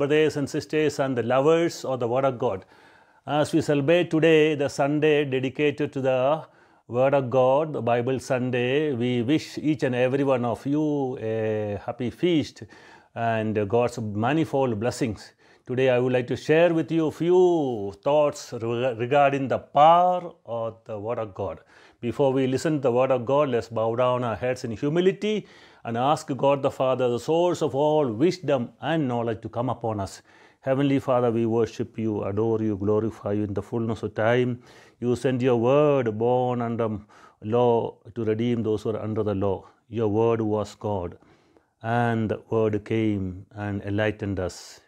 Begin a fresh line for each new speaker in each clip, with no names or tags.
brothers and sisters and the lovers of the Word of God. As we celebrate today the Sunday dedicated to the Word of God, the Bible Sunday, we wish each and every one of you a happy feast and God's manifold blessings. Today I would like to share with you a few thoughts regarding the power of the Word of God. Before we listen to the Word of God, let's bow down our heads in humility and ask God the Father, the source of all wisdom and knowledge, to come upon us. Heavenly Father, we worship you, adore you, glorify you in the fullness of time. You send your word born under law to redeem those who are under the law. Your word was God, and the word came and enlightened us,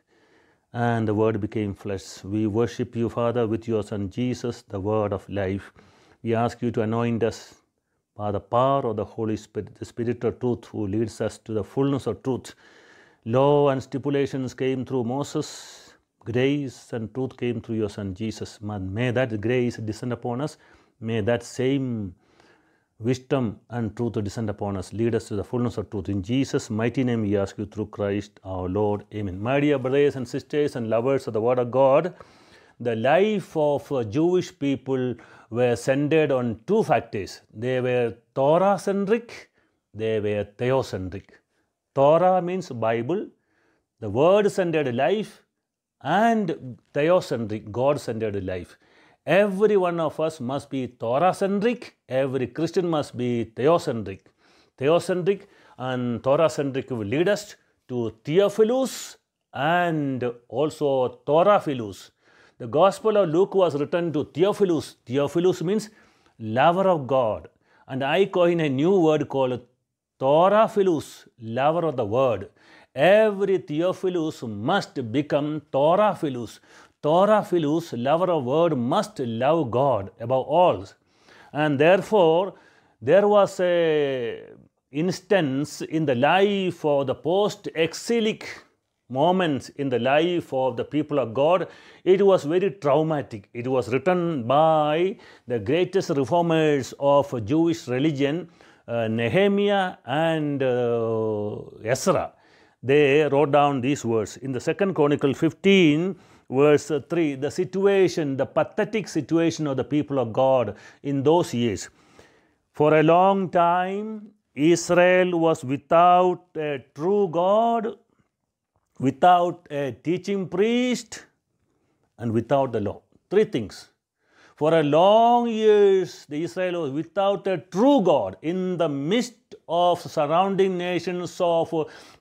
and the word became flesh. We worship you, Father, with your Son Jesus, the word of life. We ask you to anoint us by the power of the Holy Spirit, the Spirit of truth, who leads us to the fullness of truth. Law and stipulations came through Moses. Grace and truth came through your Son Jesus. May that grace descend upon us. May that same wisdom and truth descend upon us. Lead us to the fullness of truth. In Jesus' mighty name we ask you through Christ our Lord. Amen. My dear brothers and sisters and lovers of the Word of God, the life of Jewish people were centered on two factors. They were Torah-centric, they were theocentric. Torah means Bible, the word-centered life, and theocentric, God-centered life. Every one of us must be Torah-centric, every Christian must be theocentric. Theocentric and Torah-centric will lead us to Theophilus and also Toraphilus. The Gospel of Luke was written to Theophilus. Theophilus means lover of God. And I coin a new word called Toraphilus, lover of the word. Every Theophilus must become Toraphilus. Toraphilus, lover of word, must love God above all. And therefore, there was a instance in the life of the post-exilic moments in the life of the people of God. It was very traumatic. It was written by the greatest reformers of Jewish religion, Nehemiah and Ezra. They wrote down these words. In the 2 Chronicle 15, verse 3, the situation, the pathetic situation of the people of God in those years. For a long time, Israel was without a true God, without a teaching priest, and without the law. Three things. For a long years, the Israel was without a true God in the midst of surrounding nations of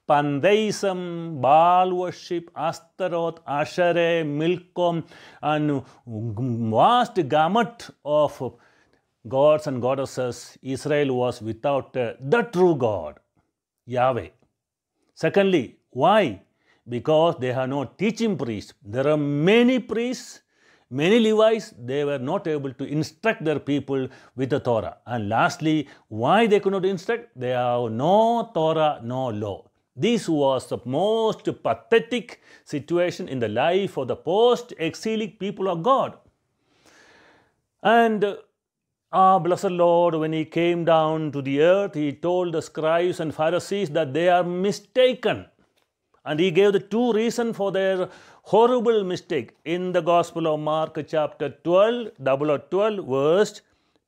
pantheism, Baal worship, Astaroth, Asherah, Milcom, and vast gamut of gods and goddesses. Israel was without the true God, Yahweh. Secondly, why? Because they have no teaching priests. There are many priests, many Levites. They were not able to instruct their people with the Torah. And lastly, why they could not instruct? They have no Torah, no law. This was the most pathetic situation in the life of the post-exilic people of God. And our blessed Lord, when He came down to the earth, He told the scribes and Pharisees that they are mistaken. And He gave the two reasons for their horrible mistake. In the Gospel of Mark chapter 12, 12, verse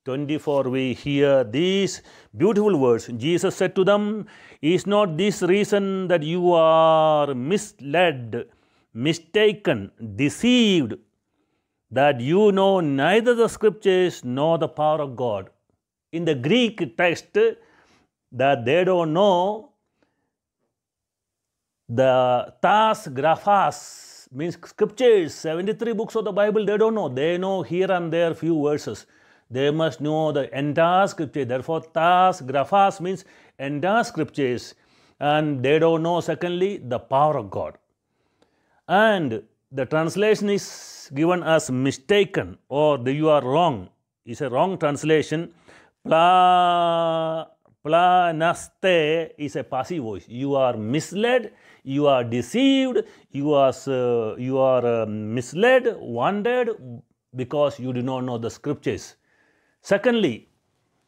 24, we hear these beautiful words. Jesus said to them, is not this reason that you are misled, mistaken, deceived, that you know neither the scriptures nor the power of God? In the Greek text, that they don't know, the tas graphas means scriptures, 73 books of the Bible, they don't know. They know here and there few verses. They must know the entire scripture. Therefore, tas graphas means entire scriptures. And they don't know, secondly, the power of God. And the translation is given as mistaken, or you are wrong. It's a wrong translation. Planaste is a passive voice. You are misled, you are deceived, you are misled, wandered because you do not know the scriptures. Secondly,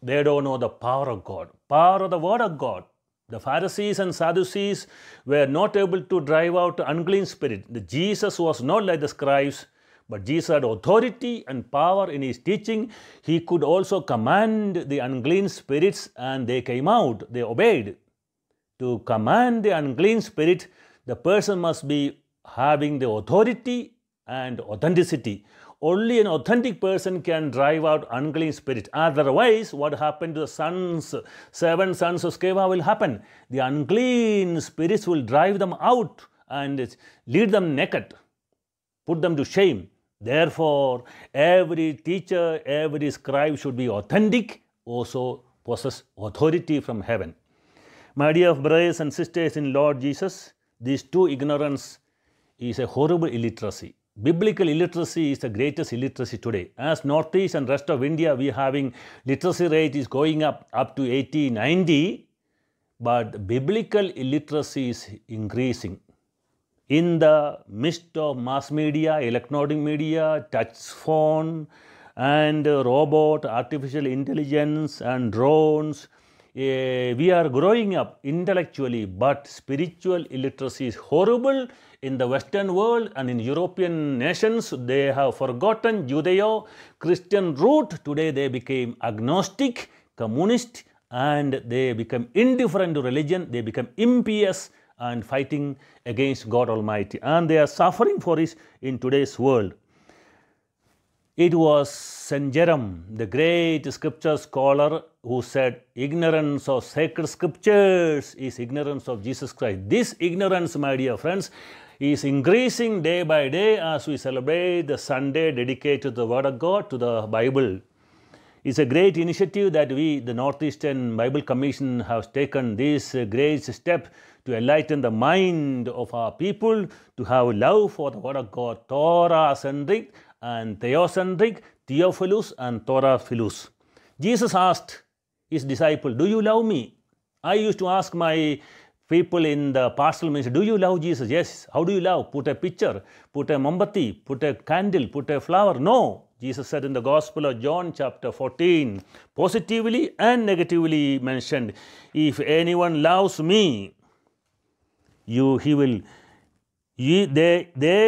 they don't know the power of God, power of the word of God. The Pharisees and Sadducees were not able to drive out unclean spirit. Jesus was not like the scribes, but Jesus had authority and power in his teaching. He could also command the unclean spirits and they came out, they obeyed. To command the unclean spirit, the person must be having the authority and authenticity. Only an authentic person can drive out unclean spirit. Otherwise, what happened to the seven sons of Sceva will happen. The unclean spirits will drive them out and lead them naked, put them to shame. Therefore, every teacher, every scribe should be authentic, also possess authority from heaven. My dear brothers and sisters in Lord Jesus, these two ignorance is a horrible illiteracy. Biblical illiteracy is the greatest illiteracy today. As Northeast and rest of India, we are having literacy rate is going up to 80, 90, but biblical illiteracy is increasing. In the midst of mass media, electronic media, touch phone, and robot, artificial intelligence, and drones, we are growing up intellectually, but spiritual illiteracy is horrible. In the Western world and in European nations, they have forgotten Judeo-Christian root. Today they became agnostic, communist, and they become indifferent to religion. They become impious and fighting against God Almighty. And they are suffering for it in today's world. It was St. Jerome, the great scripture scholar, who said, ignorance of sacred scriptures is ignorance of Jesus Christ. This ignorance, my dear friends, is increasing day by day as we celebrate the Sunday dedicated to the Word of God, to the Bible. It's a great initiative that we, the Northeastern Bible Commission, have taken this great step to enlighten the mind of our people, to have love for the Word of God, Torah-centric and Theocentric, Theophilus and Toraphilus. Jesus asked his disciple, do you love me? I used to ask my people in the pastoral ministry, do you love Jesus? Yes. How do you love? Put a picture, put a mombati, put a candle, put a flower. No. Jesus said in the Gospel of John chapter 14, positively and negatively mentioned, if anyone loves me, they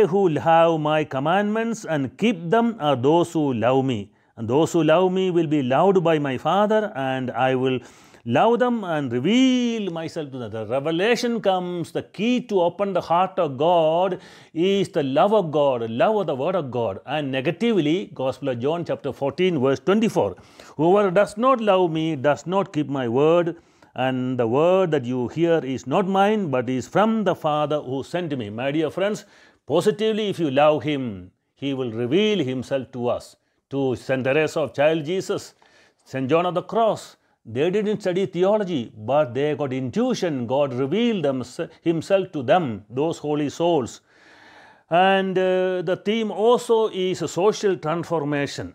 who have my commandments and keep them are those who love me. And those who love me will be loved by my Father, and I will love them and reveal myself to them. The revelation comes, the key to open the heart of God is the love of God, love of the Word of God. And negatively, Gospel of John chapter 14 verse 24, whoever does not love me does not keep my word, and the word that you hear is not mine, but is from the Father who sent me. My dear friends, positively, if you love Him, He will reveal Himself to us. To St. Teresa of Child Jesus, St. John of the Cross, they didn't study theology, but they got intuition. God revealed Himself to them, those holy souls. And the theme also is social transformation.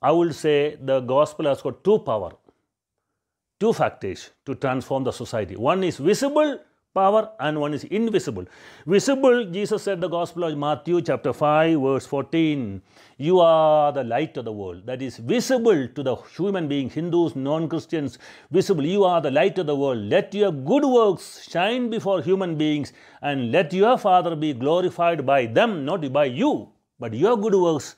I would say the gospel has got two factors to transform the society. One is visible power and one is invisible. Visible, Jesus said in the Gospel of Matthew chapter 5 verse 14, you are the light of the world. That is visible to the human beings, Hindus, non-Christians, visible. You are the light of the world. Let your good works shine before human beings and let your Father be glorified by them, not by you, but your good works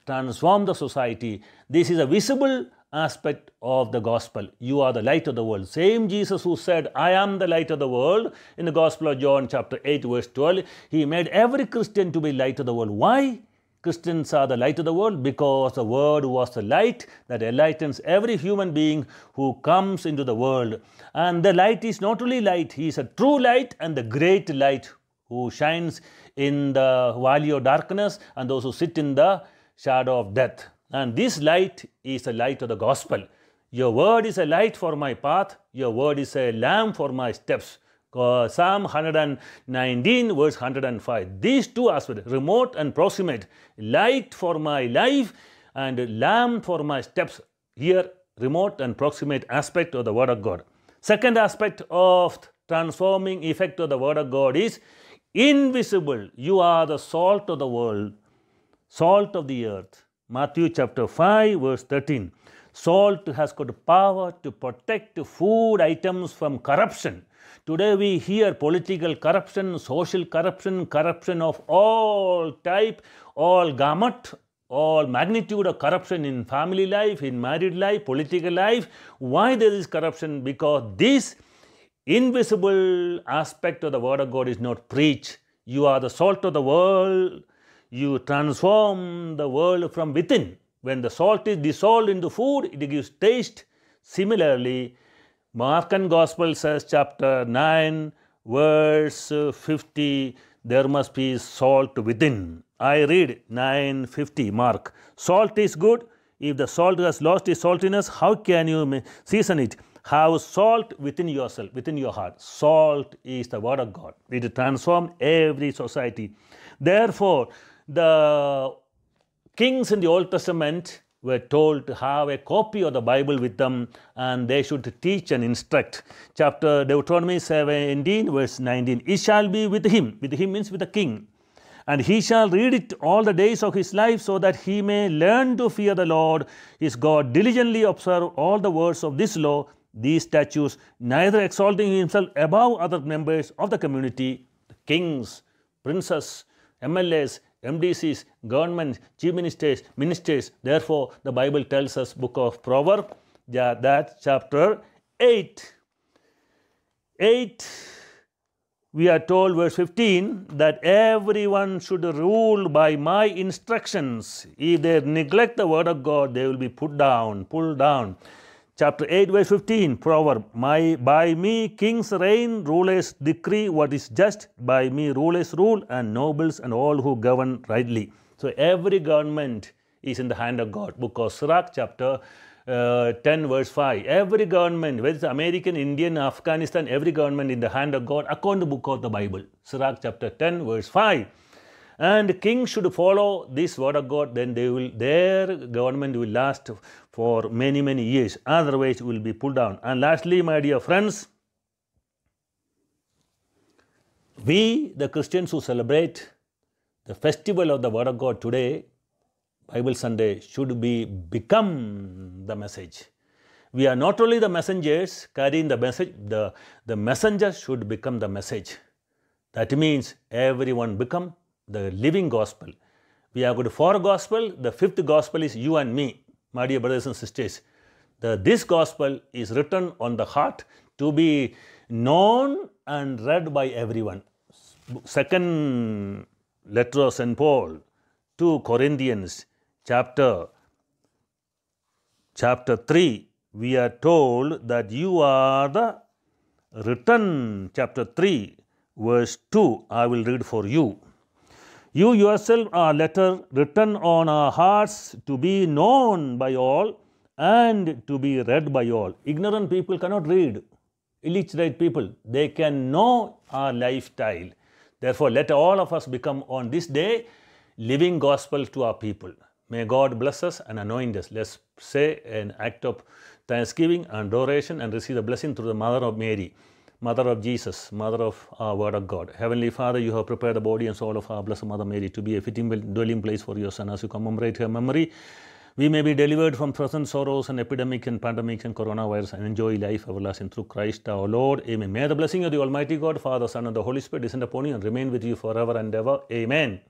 transform the society. This is a visible aspect of the gospel. You are the light of the world. Same Jesus who said, I am the light of the world, in the Gospel of John chapter 8 verse 12, He made every Christian to be light of the world. Why? Christians are the light of the world because the Word was the light that enlightens every human being who comes into the world. And the light is not only light, He is a true light and the great light who shines in the valley of darkness and those who sit in the shadow of death. And this light is the light of the gospel. Your word is a light for my path. Your word is a lamp for my steps. Psalm 119 verse 105. These two aspects, remote and proximate, light for my life and lamp for my steps. Here, remote and proximate aspect of the Word of God. Second aspect of transforming effect of the Word of God is invisible. You are the salt of the world, salt of the earth. Matthew chapter 5 verse 13. Salt has got power to protect food items from corruption. Today we hear political corruption, social corruption, corruption of all type, all gamut, all magnitude of corruption in family life, in married life, political life. Why there is corruption? Because this invisible aspect of the Word of God is not preached. You are the salt of the world. You transform the world from within. When the salt is dissolved into food, it gives taste. Similarly, Markan Gospel says, chapter 9, verse 50, there must be salt within. I read 9:50, Mark. Salt is good. If the salt has lost its saltiness, how can you season it? Have salt within yourself, within your heart. Salt is the Word of God. It will transform every society. Therefore, the kings in the Old Testament were told to have a copy of the Bible with them, and they should teach and instruct. Chapter Deuteronomy 17, verse 19. It shall be with him. With him means with the king. And he shall read it all the days of his life, so that he may learn to fear the Lord his God, diligently observe all the words of this law, these statutes, neither exalting himself above other members of the community, kings, princes, MLAs, MDCs, government, chief ministers. Therefore, the Bible tells us, book of Proverbs, that chapter 8, we are told, verse 15, that everyone should rule by my instructions. If they neglect the Word of God, they will be pulled down. Chapter 8, verse 15, Proverb, by me kings reign, rulers decree what is just, by me rulers rule, and nobles and all who govern rightly. So every government is in the hand of God. Book of Sirach, chapter 10, verse 5. Every government, whether it's American, Indian, Afghanistan, every government in the hand of God, according to the book of the Bible. Sirach, chapter 10, verse 5. And kings should follow this Word of God, then their government will last for many, many years. Otherwise, it will be pulled down. And lastly, my dear friends, we, the Christians who celebrate the festival of the Word of God today, Bible Sunday, should become the message. We are not only the messengers carrying the message, the messenger should become the message. That means everyone become the living gospel. We have got 4 gospel. The 5th gospel is you and me, my dear brothers and sisters. This gospel is written on the heart to be known and read by everyone. Second letter of St. Paul to Corinthians, chapter 3, we are told that you are the written, chapter 3, verse 2, I will read for you. You yourself are letter written on our hearts to be known by all and to be read by all. Ignorant people cannot read. Illiterate people, they can know our lifestyle. Therefore, let all of us become on this day living gospel to our people. May God bless us and anoint us. Let's say an act of thanksgiving and adoration and receive the blessing through the Mother of Mary, Mother of Jesus, Mother of our Word of God. Heavenly Father, you have prepared the body and soul of our Blessed Mother Mary to be a fitting dwelling place for your Son. As you commemorate her memory, we may be delivered from present sorrows and epidemic and pandemics and coronavirus and enjoy life everlasting through Christ our Lord. Amen. May the blessing of the Almighty God, Father, Son, and the Holy Spirit descend upon you and remain with you forever and ever. Amen.